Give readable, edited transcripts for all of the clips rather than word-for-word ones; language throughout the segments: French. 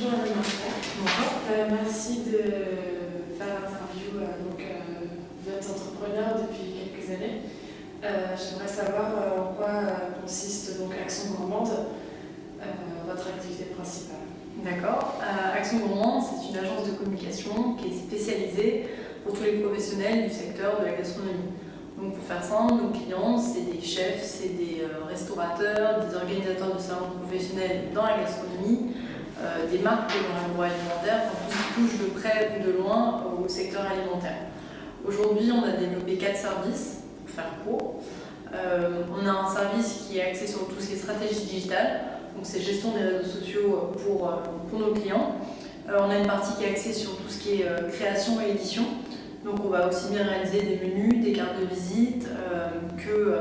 Bonjour Anne Martin. Bonjour. Merci de faire l'interview de votre entrepreneur depuis quelques années. J'aimerais savoir en quoi consiste donc Action Gourmande, votre activité principale. D'accord. Action Gourmande, c'est une agence de communication qui est spécialisée pour tous les professionnels du secteur de la gastronomie. Donc pour faire simple, nos clients, c'est des chefs, c'est des restaurateurs, des organisateurs de salons professionnels dans la gastronomie, des marques dans l'agroalimentaire, enfin, tout ce qui touche de près ou de loin au secteur alimentaire. Aujourd'hui, on a développé 4 services, pour faire court. On a un service qui est axé sur tout ce qui est stratégie digitale, donc c'est gestion des réseaux sociaux pour nos clients. On a une partie qui est axée sur tout ce qui est création et édition. Donc on va aussi bien réaliser des menus, des cartes de visite, que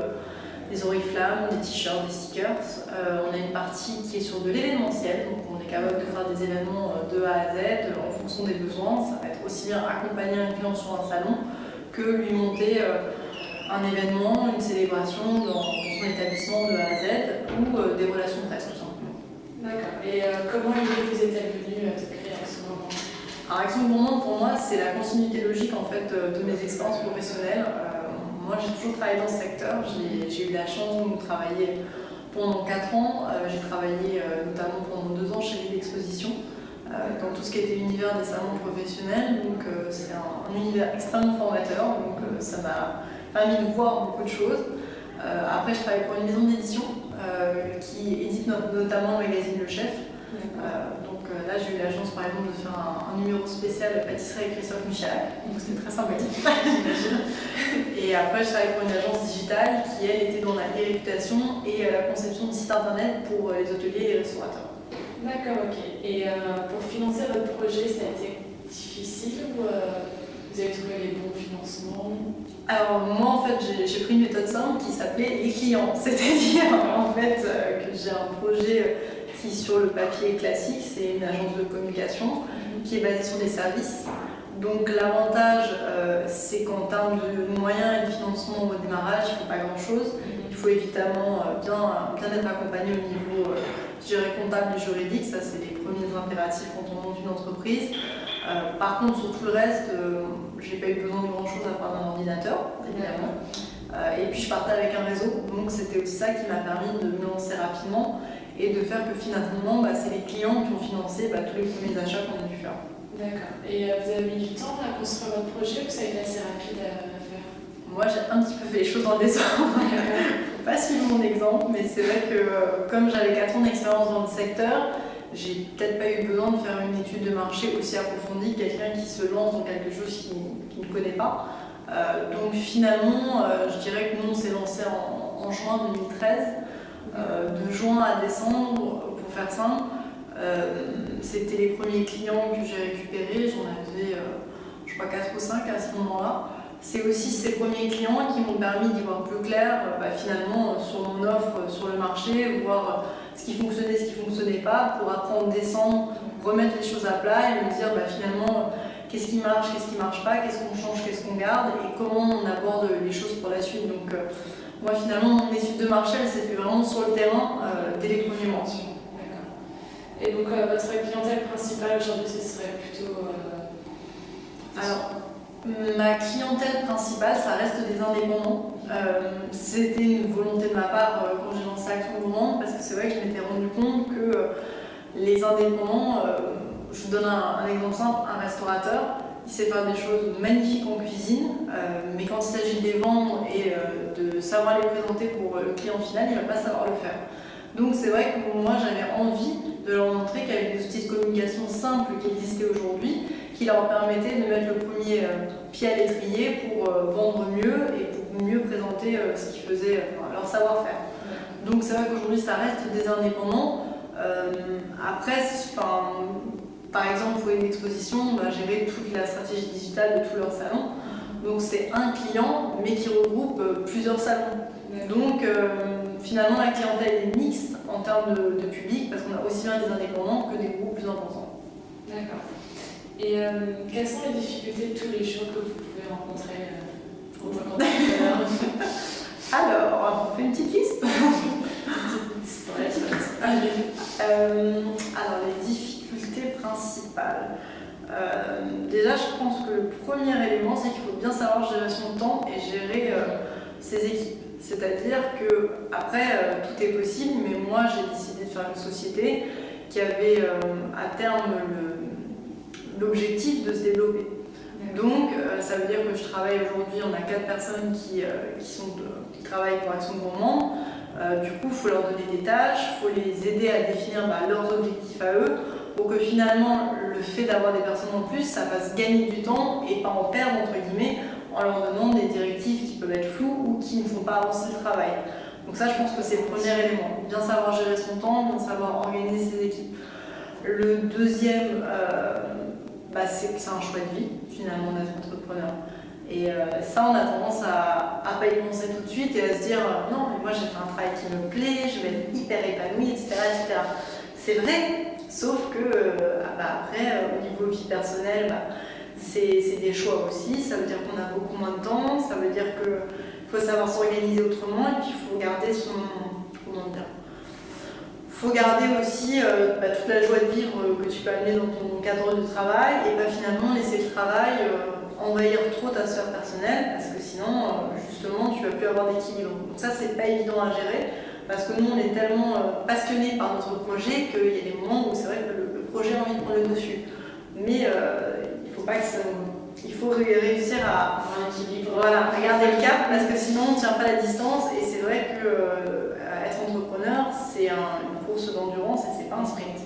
des oriflammes, des t-shirts, des stickers. On a une partie qui est sur de l'événementiel, donc on est capable de faire des événements de A à Z en fonction des besoins. Ça va être aussi bien accompagner un client sur un salon que lui monter un événement, une célébration dans son établissement de A à Z ou des relations de presse tout simplement. D'accord. Et comment vous êtes venu de créer Action Gourmande? Alors, Action Gourmande, pour moi, c'est la continuité logique en fait, de mes expériences professionnelles. Moi, j'ai toujours travaillé dans ce secteur. J'ai eu la chance de travailler pendant 4 ans. J'ai travaillé notamment pendant 2 ans chez Ville Exposition, dans tout ce qui était univers des salons professionnels. Donc, c'est un univers extrêmement formateur. Donc, ça m'a permis de voir beaucoup de choses. Après, je travaille pour une maison d'édition qui édite notamment le magazine Le Chef. Là, j'ai eu la chance par exemple de faire un numéro spécial pâtisserie avec Christophe Michalak, donc c'était très sympathique. Et après, je travaille pour une agence digitale qui, elle, était dans la réputation et la conception de sites internet pour les hôteliers et les restaurateurs. D'accord, ok. Et pour financer votre projet, ça a été difficile ou vous avez trouvé les bons financements? Alors moi, en fait, j'ai pris une méthode simple qui s'appelait les clients, c'est-à-dire en fait que j'ai un projet qui, sur le papier classique, c'est une agence de communication qui est basée sur des services. Donc l'avantage, c'est qu'en termes de moyens et de financement au démarrage, il ne faut pas grand-chose. Il faut évidemment bien être accompagné au niveau comptable et juridique, ça c'est les premiers impératifs quand on monte une entreprise. Par contre, sur tout le reste, je n'ai pas eu besoin de grand-chose à part d'un ordinateur, évidemment. Et puis je partais avec un réseau, donc c'était aussi ça qui m'a permis de me lancer rapidement et de faire que finalement, c'est les clients qui ont financé tous les premiers achats qu'on a dû faire. D'accord. Et vous avez mis du temps à construire votre projet ou ça a été assez rapide à faire? Moi, j'ai un petit peu fait les choses en désordre. Il ne faut pas suivre mon exemple, mais c'est vrai que comme j'avais 4 ans d'expérience dans le secteur, j'ai peut-être pas eu besoin de faire une étude de marché aussi approfondie que quelqu'un qui se lance dans quelque chose qu'il ne connaît pas. Donc finalement, je dirais que nous, on s'est lancé en juin 2013. De juin à décembre, pour faire simple, c'était les premiers clients que j'ai récupérés. J'en avais, je crois, 4 ou 5 à ce moment-là. C'est aussi ces premiers clients qui m'ont permis d'y voir plus clair finalement sur mon offre sur le marché, voir ce qui fonctionnait, ce qui ne fonctionnait pas, pour après en décembre remettre les choses à plat et me dire finalement qu'est-ce qui marche pas, qu'est-ce qu'on change, qu'est-ce qu'on garde et comment on aborde les choses pour la suite. Donc moi finalement mon étude de marché elle s'est fait vraiment sur le terrain dès les premiers mois. D'accord. Et donc votre clientèle principale aujourd'hui ce serait plutôt... Alors, ma clientèle principale, ça reste des indépendants. C'était une volonté de ma part quand j'ai lancé Action Gourmande, parce que c'est vrai que je m'étais rendu compte que les indépendants, je vous donne un exemple simple, un restaurateur, il sait faire des choses magnifiques en cuisine, mais quand il s'agit de les vendre et de savoir les présenter pour le client final, il ne va pas savoir le faire. Donc c'est vrai que moi j'avais envie de leur montrer qu'il y avait des outils de communication simples qui existaient aujourd'hui, qui leur permettaient de mettre le premier pied à l'étrier pour vendre mieux et pour mieux présenter ce qu'ils faisaient, leur savoir-faire. Donc c'est vrai qu'aujourd'hui ça reste des indépendants. Après, par exemple pour une exposition, gérer toute la stratégie digitale de tout leur salon. Donc c'est un client mais qui regroupe plusieurs salons. Donc finalement la clientèle est mixte en termes de public parce qu'on a aussi bien des indépendants que des groupes plus importants. D'accord. Et quelles sont les difficultés de tous les jours que vous pouvez rencontrer en tant qu'entrepreneur? Alors, on fait une petite liste. Alors les difficultés principales. Déjà, je pense que le premier élément, c'est qu'il faut bien savoir gérer son temps et gérer ses équipes. C'est-à-dire que après, tout est possible, mais moi, j'ai décidé de faire une société qui avait à terme l'objectif de se développer. Donc, ça veut dire que je travaille aujourd'hui, on a 4 personnes qui travaillent pour Action Gourmande. Du coup, il faut leur donner des tâches, il faut les aider à définir leurs objectifs à eux, pour que finalement, le fait d'avoir des personnes en plus, ça fasse gagner du temps et pas en perdre, entre guillemets, en leur donnant des directives qui peuvent être floues ou qui ne font pas avancer le travail. Donc ça, je pense que c'est le premier élément. Bien savoir gérer son temps, bien savoir organiser ses équipes. Le deuxième, c'est que c'est un choix de vie, finalement, d'être entrepreneur. Et ça, on a tendance à pas y penser tout de suite et à se dire non, mais moi j'ai fait un travail qui me plaît, je vais être hyper épanouie, etc. etc. C'est vrai, sauf que après, au niveau vie personnelle, c'est des choix aussi. Ça veut dire qu'on a beaucoup moins de temps, ça veut dire qu'il faut savoir s'organiser autrement et puis il faut garder son. Comment dire ? Faut garder aussi toute la joie de vivre que tu peux amener dans ton cadre de travail et pas finalement laisser le travail envahir trop ta sphère personnelle parce que sinon justement tu vas plus avoir d'équilibre. Donc ça c'est pas évident à gérer parce que nous on est tellement passionnés par notre projet qu'il y a des moments où c'est vrai que le projet a envie de prendre le dessus. Mais il faut pas que ça... Il faut réussir à garder le cap parce que sinon on ne tient pas la distance et c'est vrai que être entrepreneur c'est une course d'endurance et c'est pas un sprint.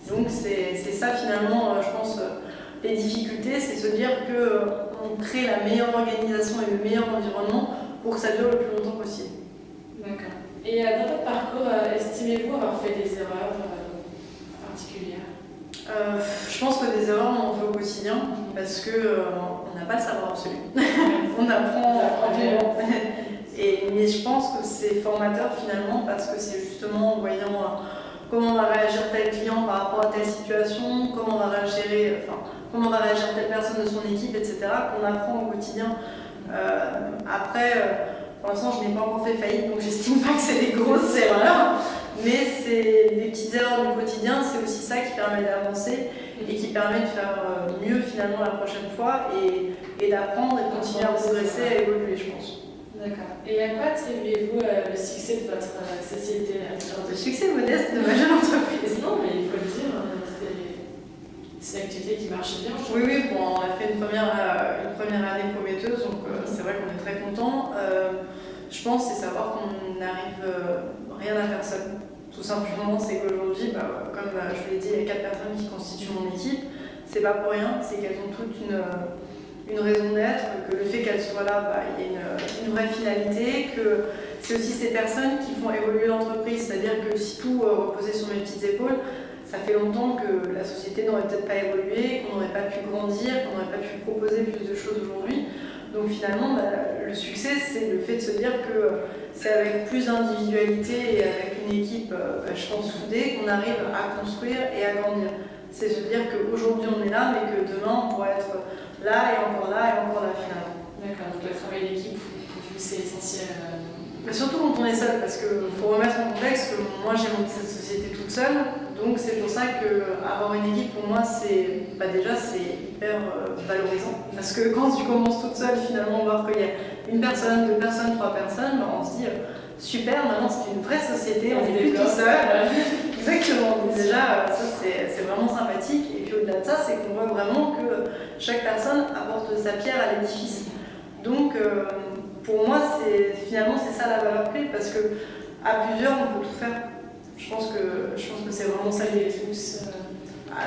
Donc c'est ça finalement je pense les difficultés, c'est se dire qu'on crée la meilleure organisation et le meilleur environnement pour que ça dure le plus longtemps possible. D'accord. Et dans votre parcours, estimez-vous avoir fait des erreurs particulières ? Je pense que des erreurs on en fait au quotidien parce qu'on n'a pas le savoir absolu. On apprend. Mais je pense que c'est formateur finalement parce que c'est justement en voyant comment va réagir tel client par rapport à telle situation, comment va réagir telle personne de son équipe, etc. qu'on apprend au quotidien. Après, pour l'instant, je n'ai pas encore fait faillite, donc j'estime pas que c'est des grosses erreurs, mais c'est des petites erreurs du quotidien, c'est aussi ça qui permet d'avancer et qui permet de faire mieux finalement la prochaine fois et d'apprendre et de continuer à progresser et à évoluer, je pense. D'accord. Et à quoi attribuez-vous le succès de votre société ? Le succès modeste de ma jeune entreprise. Non, mais il faut le dire, c'est une activité qui marche bien. Oui, bon, on a fait une première année prometteuse, donc c'est vrai qu'on est très content. Je pense c'est savoir qu'on n'arrive rien à personne. Tout simplement, c'est qu'aujourd'hui, comme je vous l'ai dit, il y a 4 personnes qui constituent mon équipe. C'est pas pour rien, c'est qu'elles ont toutes une raison d'être, que le fait qu'elles soient là, il y a une vraie finalité, que c'est aussi ces personnes qui font évoluer l'entreprise, c'est-à-dire que si tout reposait sur mes petites épaules, ça fait longtemps que la société n'aurait peut-être pas évolué, qu'on n'aurait pas pu grandir, qu'on n'aurait pas pu proposer plus de choses aujourd'hui. Donc finalement, le succès, c'est le fait de se dire que c'est avec plus d'individualité et avec une équipe, je pense, soudée, qu'on arrive à construire et à grandir. C'est se dire qu'aujourd'hui on est là, mais que demain on pourra être là et encore là et encore là finalement. D'accord, donc le travail d'équipe, c'est essentiel. Mais surtout quand on est seul, parce qu'il faut remettre en contexte que moi j'ai monté cette société toute seule, donc c'est pour ça qu'avoir une équipe pour moi c'est déjà c'est hyper valorisant. Parce que quand tu commences toute seule, finalement voir qu'il y a une personne, 2 personnes, 3 personnes, on se dit super, maintenant c'est une vraie société, on n'est plus tout seul. Exactement, donc déjà ça c'est vraiment sympathique et puis au-delà de ça c'est qu'on voit vraiment que chaque personne apporte sa pierre à l'édifice. Donc pour moi finalement c'est ça la valeur clé parce que à plusieurs on peut tout faire. Je pense que c'est vraiment ça les tous.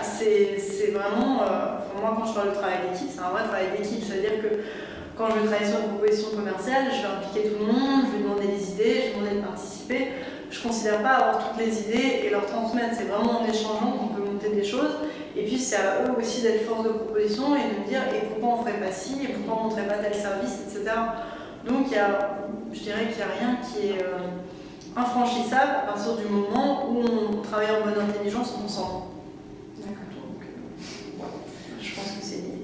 C'est vraiment moi quand je parle de travail d'équipe, c'est un vrai travail d'équipe, c'est-à-dire que quand je vais travailler sur une proposition commerciale, je vais impliquer tout le monde, je vais demander des idées, je vais demander de participer. Je ne considère pas avoir toutes les idées et leur transmettre. C'est vraiment en échangeant qu'on peut monter des choses. Et puis c'est à eux aussi d'être force de proposition et de me dire et pourquoi on ne ferait pas ci, et pourquoi on ne montrerait pas tel service, etc. Donc je dirais qu'il n'y a rien qui est infranchissable à partir du moment où on travaille en bonne intelligence ensemble. D'accord. Donc je pense que c'est lié.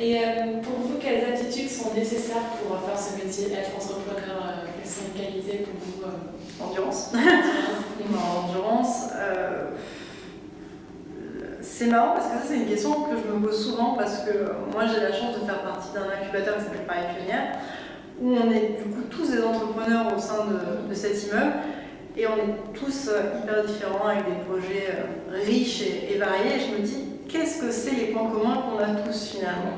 Et pour vous, quelles attitudes sont nécessaires pour faire ce métier, être entrepreneur? Quelles sont les qualités pour vous? Endurance. Endurance. C'est marrant parce que ça, c'est une question que je me pose souvent parce que moi, j'ai la chance de faire partie d'un incubateur qui s'appelle Paris Pionnière, où on est du coup tous des entrepreneurs au sein de cet immeuble et on est tous hyper différents avec des projets riches et variés. Et je me dis, qu'est-ce que c'est les points communs qu'on a tous finalement?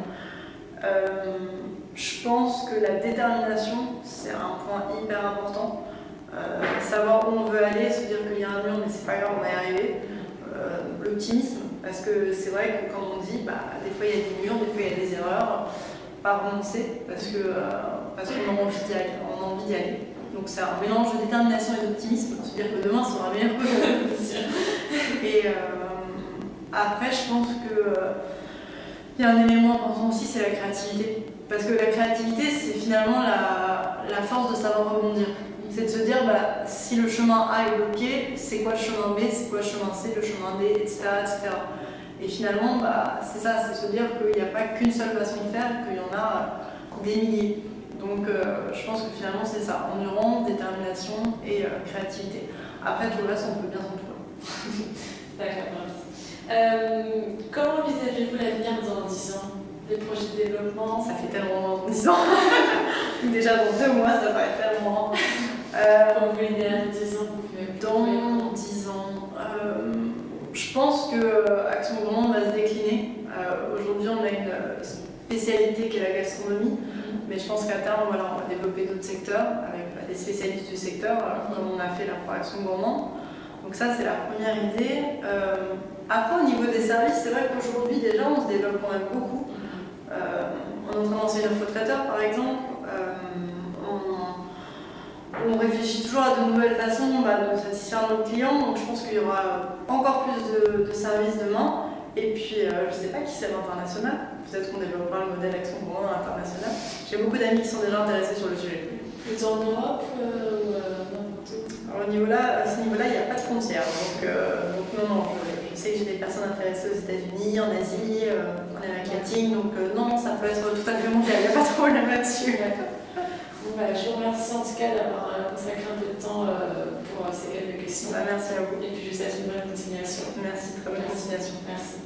Je pense que la détermination, c'est un point hyper important. Savoir où on veut aller, se dire qu'il y a un mur, mais c'est pas grave, on va y arriver. L'optimisme, parce que c'est vrai que comme on dit, des fois il y a des murs, des fois il y a des erreurs, pas renoncer, parce qu'on a envie d'y aller. Donc c'est un mélange de détermination et d'optimisme, se dire que demain sera meilleur que demain. Et après, je pense qu'il y a un élément important aussi, c'est la créativité. Parce que la créativité, c'est finalement la force de savoir rebondir. C'est de se dire, si le chemin A est bloqué, c'est quoi le chemin B, c'est quoi le chemin C, le chemin D, etc. etc. Et finalement, c'est ça, c'est se dire qu'il n'y a pas qu'une seule façon de faire, qu'il y en a des milliers. Donc je pense que finalement, c'est ça, endurance, détermination et créativité. Après, tout le reste, on peut bien s'entourer. D'accord, merci. Comment envisagez-vous l'avenir dans 10 ans? Des projets de développement? Ça fait tellement dans 10 ans. Déjà dans 2 mois, ça paraît tellement. Pour vous, l'idéal de 10 ans, vous pouvez... Dans 10 ans, je pense que Action Grand Monde va se décliner. Aujourd'hui, on a une spécialité qui est la gastronomie, mais je pense qu'à terme, on va développer d'autres secteurs avec des spécialistes du secteur, comme on a fait là pour Action Gourmand. Donc ça, c'est la première idée. Après, au niveau des services, c'est vrai qu'aujourd'hui, déjà, on se développe quand même beaucoup. On est en train de lancer une offre traiteur, par exemple. On réfléchit toujours à de nouvelles façons de satisfaire nos clients, donc je pense qu'il y aura encore plus de services demain. Et puis, je ne sais pas qui c'est à l'international, peut-être qu'on développera le modèle Action Gourmand à l'international. J'ai beaucoup d'amis qui sont déjà intéressés sur le sujet. Plutôt en Europe ou n'importe où? Alors, à ce niveau-là, il n'y a pas de frontières, donc non, je sais que j'ai des personnes intéressées aux États-Unis, en Asie, en Amérique latine, donc non, ça peut être tout à fait mondial, il n'y a pas de problème là-dessus. Je vous remercie en tout cas d'avoir consacré un peu de temps pour ces quelques questions. Merci à vous. Et puis je vous souhaite une bonne continuation. Merci, très bonne continuation. Merci.